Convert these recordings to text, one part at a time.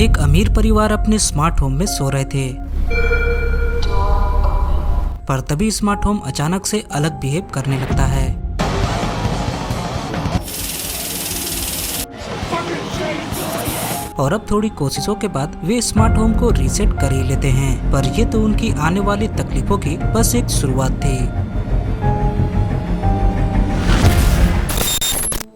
एक अमीर परिवार अपने स्मार्ट होम में सो रहे थे, पर तभी स्मार्ट होम अचानक से अलग बिहेव करने लगता है। और अब थोड़ी कोशिशों के बाद वे स्मार्ट होम को रीसेट कर ही लेते हैं, पर ये तो उनकी आने वाली तकलीफों की बस एक शुरुआत थी।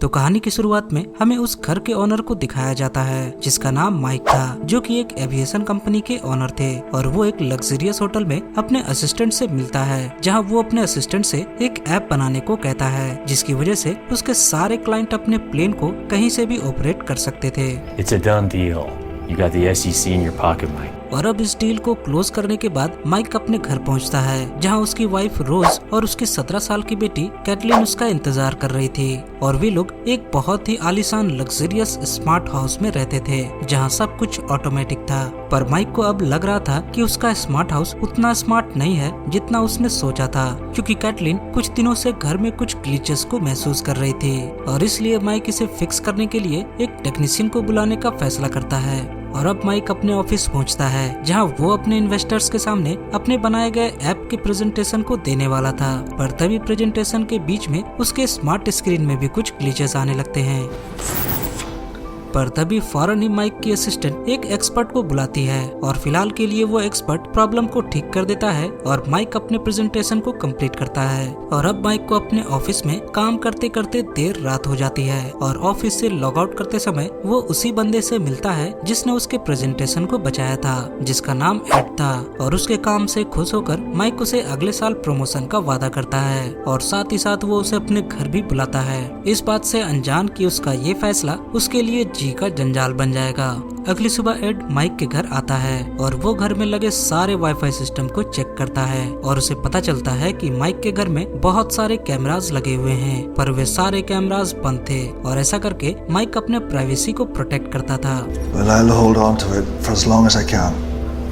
तो कहानी की शुरुआत में हमें उस घर के ओनर को दिखाया जाता है जिसका नाम माइक था, जो कि एक एविएशन कंपनी के ओनर थे। और वो एक लग्जरियस होटल में अपने असिस्टेंट से मिलता है, जहां वो अपने असिस्टेंट से एक ऐप बनाने को कहता है, जिसकी वजह से उसके सारे क्लाइंट अपने प्लेन को कहीं से भी ऑपरेट कर सकते थे। It's a done deal. You got the SEC in your pocket, Mike. और अब इस डील को क्लोज करने के बाद माइक अपने घर पहुंचता है, जहां उसकी वाइफ रोज और उसकी 17 साल की बेटी कैटलिन उसका इंतजार कर रही थी। और वे लोग एक बहुत ही आलीशान लग्जरियस स्मार्ट हाउस में रहते थे, जहां सब कुछ ऑटोमेटिक था। पर माइक को अब लग रहा था कि उसका स्मार्ट हाउस उतना स्मार्ट नहीं है जितना उसने सोचा था, क्योंकि कैटलिन कुछ दिनों से घर में कुछ ग्लिचेस को महसूस कर रही थी। और इसलिए माइक इसे फिक्स करने के लिए एक टेक्नीशियन को बुलाने का फैसला करता है। और अब माइक अपने ऑफिस पहुंचता है, जहां वो अपने इन्वेस्टर्स के सामने अपने बनाए गए ऐप के प्रेजेंटेशन को देने वाला था। पर तभी प्रेजेंटेशन के बीच में उसके स्मार्ट स्क्रीन में भी कुछ ग्लिचेस आने लगते हैं। पर तभी फौरन ही माइक की असिस्टेंट एक एक्सपर्ट को बुलाती है, और फिलहाल के लिए वो एक्सपर्ट प्रॉब्लम को ठीक कर देता है और माइक अपने प्रेजेंटेशन को कंप्लीट करता है। और अब माइक को अपने ऑफिस में काम करते करते देर रात हो जाती है, और ऑफिस से लॉग आउट करते समय वो उसी बंदे से मिलता है जिसने उसके प्रेजेंटेशन को बचाया था, जिसका नाम एड था। और उसके काम से खुश होकर माइक उसे अगले साल प्रमोशन का वादा करता है, और साथ ही साथ वो उसे अपने घर भी बुलाता है, इस बात से अनजान कि उसका ये फैसला उसके लिए का जंजाल बन जाएगा। अगली सुबह एड माइक के घर आता है, और वो घर में लगे सारे वाईफाई सिस्टम को चेक करता है, और उसे पता चलता है कि माइक के घर में बहुत सारे कैमरास लगे हुए हैं, पर वे सारे कैमरास बंद थे। और ऐसा करके माइक अपने प्राइवेसी को प्रोटेक्ट करता था। Well, I'll hold on to it for as long as I can.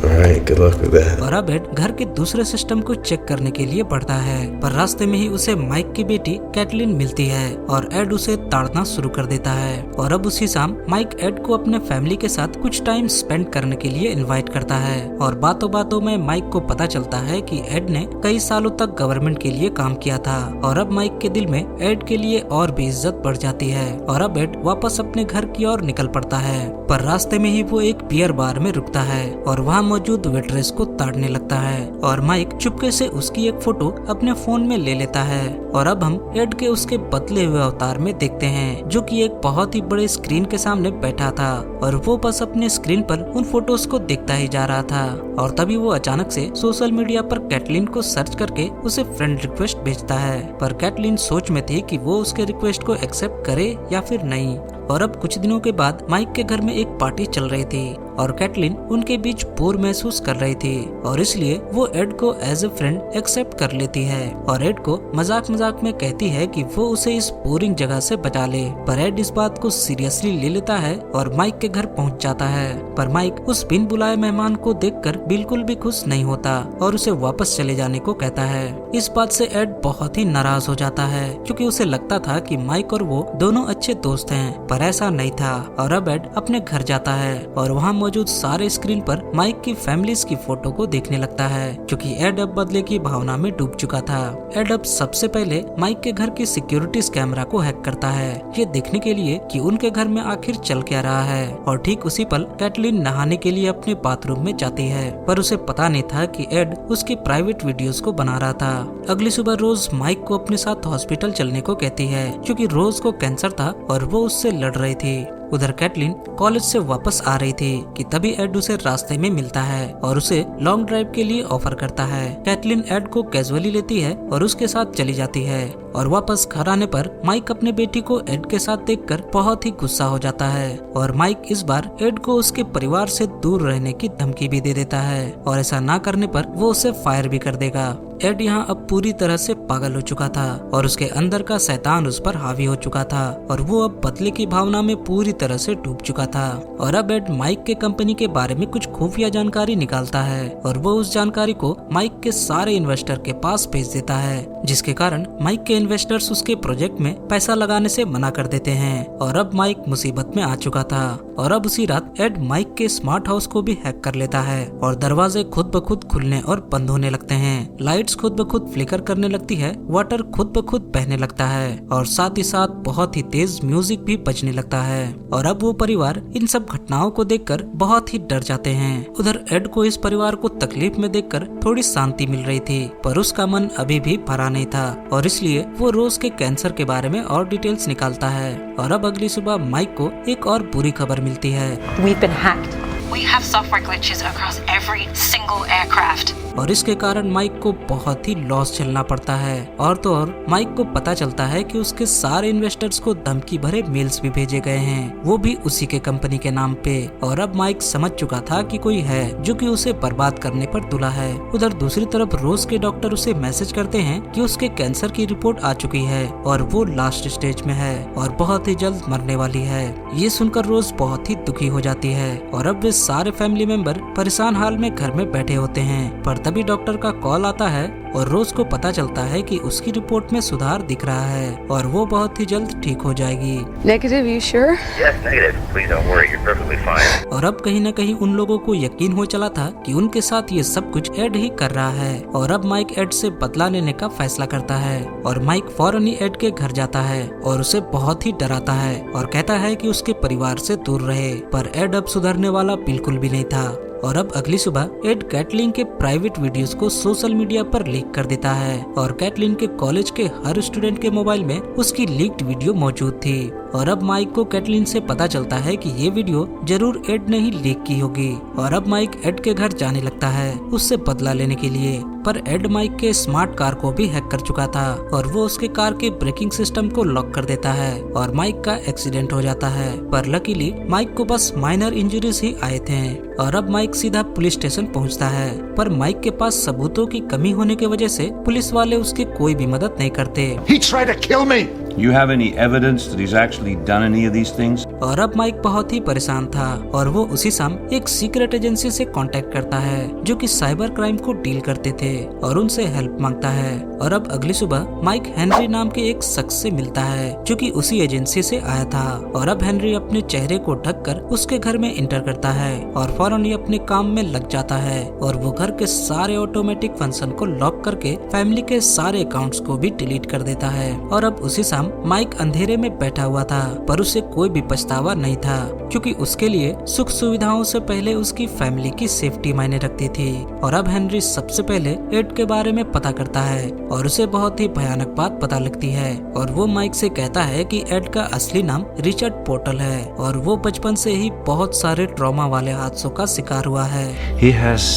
Alright, good luck with that. और अब एड घर के दूसरे सिस्टम को चेक करने के लिए बढ़ता है, पर रास्ते में ही उसे माइक की बेटी कैटलिन मिलती है, और एड उसे ताड़ना शुरू कर देता है। और अब उसी शाम माइक एड को अपने फैमिली के साथ कुछ टाइम स्पेंड करने के लिए इनवाइट करता है। और बातों बातों में माइक को पता चलता है कि एड ने कई सालों तक गवर्नमेंट के लिए काम किया था, और अब माइक के दिल में एड के लिए और भी इज्जत बढ़ जाती है। और अब एड वापस अपने घर की ओर निकल पड़ता है, पर रास्ते में ही वो एक बियर बार में रुकता है, और वहाँ मौजूद वेट्रेस को ताड़ने लगता है। और माइक चुपके से उसकी एक फोटो अपने फोन में ले लेता है। और अब हम एड के उसके बदले हुए अवतार में देखते हैं, जो कि एक बहुत ही बड़े स्क्रीन के सामने बैठा था, और वो बस अपने स्क्रीन पर उन फोटोज को देखता ही जा रहा था। और तभी वो अचानक से सोशल मीडिया पर कैटलिन को सर्च करके उसे फ्रेंड रिक्वेस्ट भेजता है। पर कैटलिन सोच में थी कि वो उसके रिक्वेस्ट को एक्सेप्ट करे या फिर नहीं। और अब कुछ दिनों के बाद माइक के घर में एक पार्टी चल रही थी, और कैटलिन उनके बीच बोर महसूस कर रही थी, और इसलिए वो एड को एज ए फ्रेंड एक्सेप्ट कर लेती है। और एड को मजाक मजाक में कहती है कि वो उसे इस बोरिंग जगह से बचा ले। पर एड इस बात को सीरियसली ले लेता है और माइक के घर पहुंच जाता है। पर माइक उस बिन बुलाए मेहमान को देखकर बिल्कुल भी खुश नहीं होता, और उसे वापस चले जाने को कहता है। इस बात से एड बहुत ही नाराज हो जाता है, क्योंकि उसे लगता था कि माइक और वो दोनों अच्छे दोस्त हैं, पर ऐसा नहीं था। और अब एड अपने घर जाता है, और वहाँ मौजूद सारे स्क्रीन पर माइक की फैमिलीज की फोटो को देखने लगता है, क्योंकि एड अब बदले की भावना में डूब चुका था। एड अब सबसे पहले माइक के घर की सिक्योरिटीज कैमरा को हैक करता है, ये देखने के लिए कि उनके घर में आखिर चल क्या रहा है। और ठीक उसी पल कैटलिन नहाने के लिए अपने बाथरूम में जाती है, पर उसे पता नहीं था कि एड उसकी प्राइवेट वीडियोस को बना रहा था। अगली सुबह रोज माइक को अपने साथ हॉस्पिटल चलने को कहती है, क्योंकि रोज को कैंसर था और वो उससे लड़ रही थी। उधर कैटलिन कॉलेज से वापस आ रही थी कि तभी एड उसे रास्ते में मिलता है, और उसे लॉन्ग ड्राइव के लिए ऑफर करता है। कैटलिन एड को कैजुअली लेती है और उसके साथ चली जाती है। और वापस घर आने पर माइक अपने बेटी को एड के साथ देखकर बहुत ही गुस्सा हो जाता है, और माइक इस बार एड को उसके परिवार से दूर रहने की धमकी भी दे देता है, और ऐसा ना करने पर वो उसे फायर भी कर देगा। एड यहाँ अब पूरी तरह से पागल हो चुका था और उसके अंदर का शैतान उस पर हावी हो चुका था और वो अब बदले की भावना में पूरी तरह से डूब चुका था। और अब एड माइक के कंपनी के बारे में कुछ खुफिया जानकारी निकालता है और वो उस जानकारी को माइक के सारे इन्वेस्टर के पास भेज देता है, जिसके कारण माइक के इन्वेस्टर्स उसके प्रोजेक्ट में पैसा लगाने से मना कर देते हैं। और अब माइक मुसीबत में आ चुका था और अब उसी रात एड माइक के स्मार्ट हाउस को भी हैक कर लेता है और दरवाजे खुद ब खुद खुलने और बंद होने लगते हैं, लाइट्स खुद ब खुद फ्लिकर करने लगती है, वाटर खुद ब खुद बहने लगता है और साथ ही साथ बहुत ही तेज म्यूजिक भी बजने लगता है। और अब वो परिवार इन सब घटनाओं को देखकर बहुत ही डर जाते हैं। उधर एड को इस परिवार को तकलीफ में देखकर थोड़ी शांति मिल रही थी, पर उसका मन अभी भी भरा नहीं था और इसलिए वो रोज के कैंसर के बारे में और डिटेल्स निकालता है। और अब अगली सुबह माइक को एक और बुरी खबर मिलती है। We've been hacked. We have software glitches across every single aircraft. और इसके कारण माइक को बहुत ही लॉस झेलना पड़ता है। और तो और माइक को पता चलता है कि उसके सारे इन्वेस्टर्स को धमकी भरे मेल्स भी भेजे गए हैं, वो भी उसी के कंपनी के नाम पे। और अब माइक समझ चुका था कि कोई है जो कि उसे बर्बाद करने पर तुला है। उधर दूसरी तरफ रोज के डॉक्टर उसे मैसेज करते हैं कि उसके कैंसर की रिपोर्ट आ चुकी है और वो लास्ट स्टेज में है और बहुत ही जल्द मरने वाली है। ये सुनकर रोज बहुत ही दुखी हो जाती है और अब वे सारे फैमिली मेंबर परेशान हाल में घर में बैठे होते हैं। पर तभी डॉक्टर का कॉल आता है और रोज को पता चलता है कि उसकी रिपोर्ट में सुधार दिख रहा है और वो बहुत ही जल्द ठीक हो जाएगी। Negative, you sure? Yes, negative. Please don't worry, you're perfectly fine. और अब कहीं न कहीं उन लोगों को यकीन हो चला था कि उनके साथ ये सब कुछ एड ही कर रहा है। और अब माइक एड से बदला लेने का फैसला करता है और माइक फौरन ही एड के घर जाता है और उसे बहुत ही डराता है और कहता है कि उसके परिवार से दूर रहे। पर एड अब सुधरने वाला बिल्कुल भी नहीं था। और अब अगली सुबह एड कैटलिन के प्राइवेट वीडियोस को सोशल मीडिया पर लीक कर देता है और कैटलिन के कॉलेज के हर स्टूडेंट के मोबाइल में उसकी लीक्ड वीडियो मौजूद थी। और अब माइक को कैटलिन से पता चलता है कि ये वीडियो जरूर एड ने ही लीक की होगी। और अब माइक एड के घर जाने लगता है उससे बदला लेने के लिए। पर एड माइक के स्मार्ट कार को भी हैक कर चुका था और वो उसके कार के ब्रेकिंग सिस्टम को लॉक कर देता है और माइक का एक्सीडेंट हो जाता है। पर लकीली माइक को बस माइनर इंजरीज ही आए थे। और अब माइक सीधा पुलिस स्टेशन पहुंचता है, पर माइक के पास सबूतों की कमी होने की वजह से पुलिस वाले उसकी कोई भी मदद नहीं करते। He tried to kill me! You have any evidence that he's actually done any of these things? और अब माइक बहुत ही परेशान था और वो उसी शाम एक सीक्रेट एजेंसी से कांटेक्ट करता है जो कि साइबर क्राइम को डील करते थे और उनसे हेल्प मांगता है। और अब अगली सुबह माइक हेनरी नाम के एक शख्स से मिलता है जो कि उसी एजेंसी से आया था। और अब हेनरी अपने चेहरे को ढककर उसके घर में इंटर करता है और फौरन ही अपने काम में लग जाता है और वो घर के सारे ऑटोमेटिक फंक्शन को लॉक करके फैमिली के सारे अकाउंट्स को भी डिलीट कर देता है। और अब उसी शाम माइक अंधेरे में बैठा हुआ था, पर उसे कोई भी पछतावा नहीं था क्योंकि उसके लिए सुख सुविधाओं से पहले उसकी फैमिली की सेफ्टी मायने रखती थी। और अब हेनरी सबसे पहले एड के बारे में पता करता है और उसे बहुत ही भयानक बात पता लगती है और वो माइक से कहता है कि एड का असली नाम रिचर्ड पोर्टल है और वो बचपन से ही बहुत सारे ट्रॉमा वाले हादसों का शिकार हुआ है। He has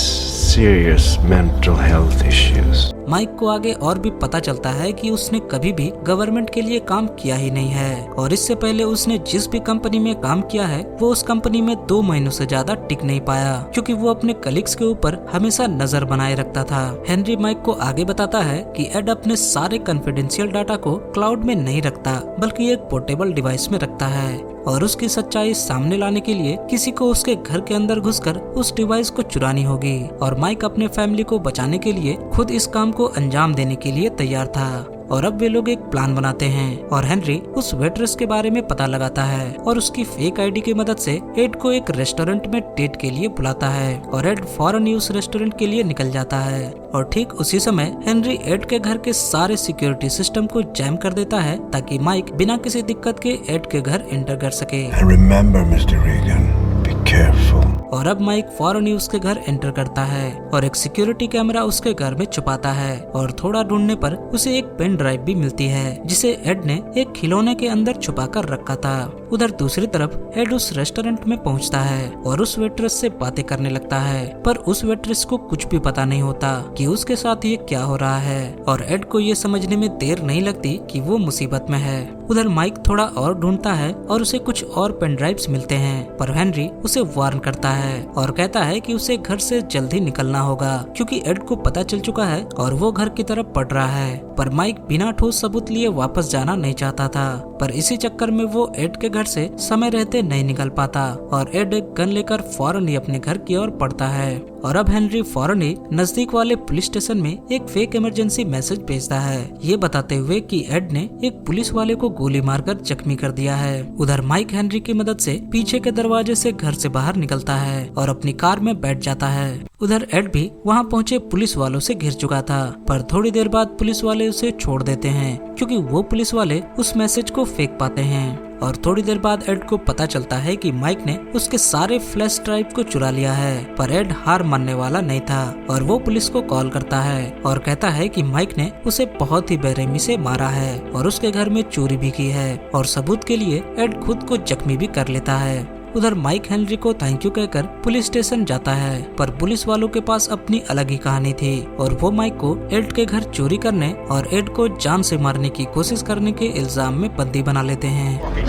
serious mental health issues. Mike को आगे और भी पता चलता है कि उसने कभी भी गवर्नमेंट के लिए काम किया ही नहीं है और इससे पहले उसने जिस भी कंपनी में काम किया है वो उस कंपनी में 2 महीनों से ज्यादा टिक नहीं पाया क्योंकि वो अपने कलीग्स के ऊपर हमेशा नजर बनाए रखता था। हेनरी माइक को आगे बताता है कि एड अपने सारे कॉन्फिडेंशियल डाटा को क्लाउड में नहीं रखता बल्कि एक पोर्टेबल डिवाइस में रखता है और उसकी सच्चाई सामने लाने के लिए किसी को उसके घर के अंदर घुसकर उस डिवाइस को चुरानी होगी। और माइक अपने फैमिली को बचाने के लिए खुद इस काम को अंजाम देने के लिए तैयार था। और अब वे लोग एक प्लान बनाते हैं और हेनरी उस वेट्रेस के बारे में पता लगाता है और उसकी फेक आईडी की मदद से एड को एक रेस्टोरेंट में डेट के लिए बुलाता है और एड फौरन ही उस रेस्टोरेंट के लिए निकल जाता है। और ठीक उसी समय हेनरी एड के घर के सारे सिक्योरिटी सिस्टम को जैम कर देता है ताकि माइक बिना किसी दिक्कत के एड के घर एंटर कर सके। And remember, Mr. Regan, be careful. और अब माइक फौरन ही उसके घर एंटर करता है और एक सिक्योरिटी कैमरा उसके घर में छुपाता है और थोड़ा ढूंढने पर उसे एक पेन ड्राइव भी मिलती है जिसे एड ने एक खिलौने के अंदर छुपा कर रखा था। उधर दूसरी तरफ एड उस रेस्टोरेंट में पहुंचता है और उस वेट्रेस से बातें करने लगता है, पर उस वेट्रेस को कुछ भी पता नहीं होता कि उसके साथ ये क्या हो रहा है और एड को ये समझने में देर नहीं लगती कि वो मुसीबत में है। उधर माइक थोड़ा और ढूंढता है और उसे कुछ और पेन ड्राइव्स मिलते हैं, पर हेनरी उसे वार्न करता है और कहता है कि उसे घर से जल्दी निकलना होगा क्योंकि एड को पता चल चुका है और वो घर की तरफ बढ़ रहा है। पर माइक बिना ठोस सबूत लिए वापस जाना नहीं चाहता था, पर इसी चक्कर में वो एड के घर से समय रहते नहीं निकल पाता और एड एक गन लेकर फौरन ही अपने घर की ओर बढ़ता है। और अब हेनरी फौरन ही नजदीक वाले पुलिस स्टेशन में एक फेक इमरजेंसी मैसेज भेजता है, ये बताते हुए कि एड ने एक पुलिस वाले को गोली मारकर जख्मी कर दिया है। उधर माइक हेनरी की मदद से पीछे के दरवाजे से घर से बाहर निकलता है और अपनी कार में बैठ जाता है। उधर एड भी वहाँ पहुँचे पुलिस वालों से घिर चुका था, पर थोड़ी देर बाद पुलिस वाले उसे छोड़ देते हैं क्योंकि वो पुलिस वाले उस मैसेज को फेंक पाते हैं। और थोड़ी देर बाद एड को पता चलता है कि माइक ने उसके सारे फ्लैश ड्राइव को चुरा लिया है, पर एड हार मानने वाला नहीं था और वो पुलिस को कॉल करता है और कहता है कि माइक ने उसे बहुत ही बेरहमी से मारा है और उसके घर में चोरी भी की है और सबूत के लिए एड खुद को जख्मी भी कर लेता है। उधर माइक हेनरी को थैंक यू कहकर पुलिस स्टेशन जाता है, पर पुलिस वालों के पास अपनी अलग ही कहानी थी और वो माइक को एड के घर चोरी करने और एड को जान से मारने की कोशिश करने के इल्जाम में बंदी बना लेते हैं।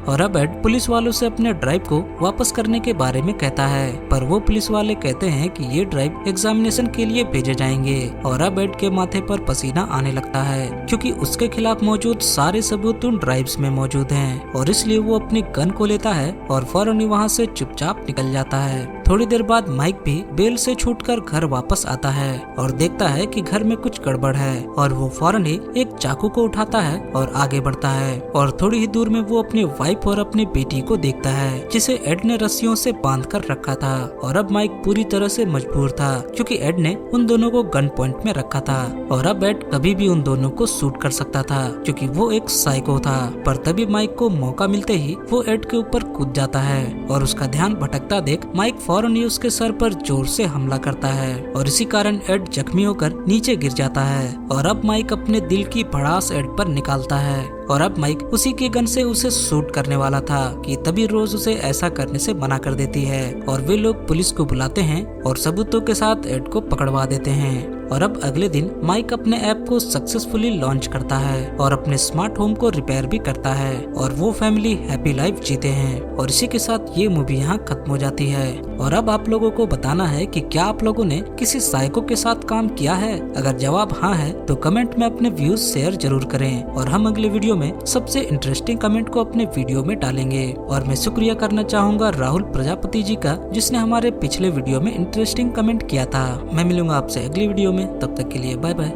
और अब एड पुलिस वालों से अपने ड्राइव को वापस करने के बारे में कहता है, पर वो पुलिस वाले कहते हैं कि ये ड्राइव एग्जामिनेशन के लिए भेजे जाएंगे। और अब एड के माथे पर पसीना आने लगता है क्योंकि उसके खिलाफ मौजूद सारे सबूत उन ड्राइव्स में मौजूद हैं और इसलिए वो अपनी गन को लेता है और फौरन ही वहाँ से चुपचाप निकल जाता है। थोड़ी देर बाद माइक भी बेल से छूटकर घर वापस आता है और देखता है कि घर में कुछ गड़बड़ है और वो फौरन ही एक चाकू को उठाता है और आगे बढ़ता है और थोड़ी ही दूर में वो अपनी वाइफ और अपनी बेटी को देखता है जिसे एड ने रस्सियों से बांध कर रखा था। और अब माइक पूरी तरह से मजबूर था क्योंकि एड ने उन दोनों को गन पॉइंट में रखा था और अब एड कभी भी उन दोनों को शूट कर सकता था क्योंकि वो एक साइको था। पर तभी माइक को मौका मिलते ही वो एड के ऊपर कूद जाता है और उसका ध्यान भटकता देख माइक फौरन ही उसके सर पर जोर से हमला करता है और इसी कारण एड जख्मी होकर नीचे गिर जाता है। और अब माइक अपने दिल की भड़ास एड पर निकालता है और अब माइक उसी की गन से उसे शूट करने वाला था कि तभी रोज उसे ऐसा करने से मना कर देती है और वे लोग पुलिस को बुलाते हैं और सबूतों के साथ एड को पकड़वा देते हैं। और अब अगले दिन माइक अपने ऐप को सक्सेसफुली लॉन्च करता है और अपने स्मार्ट होम को रिपेयर भी करता है और वो फैमिली हैप्पी लाइफ जीते हैं। और इसी के साथ ये मूवी यहाँ खत्म हो जाती है। और अब आप लोगों को बताना है कि क्या आप लोगों ने किसी साइको के साथ काम किया है? अगर जवाब हाँ है तो कमेंट में अपने व्यूज शेयर जरूर करें और हम अगले वीडियो में सबसे इंटरेस्टिंग कमेंट को अपने वीडियो में डालेंगे। और मैं शुक्रिया करना चाहूँगा राहुल प्रजापति जी का जिसने हमारे पिछले वीडियो में इंटरेस्टिंग कमेंट किया था। मैं मिलूंगा आपसे अगली वीडियो में, तब तक के लिए बाय बाय।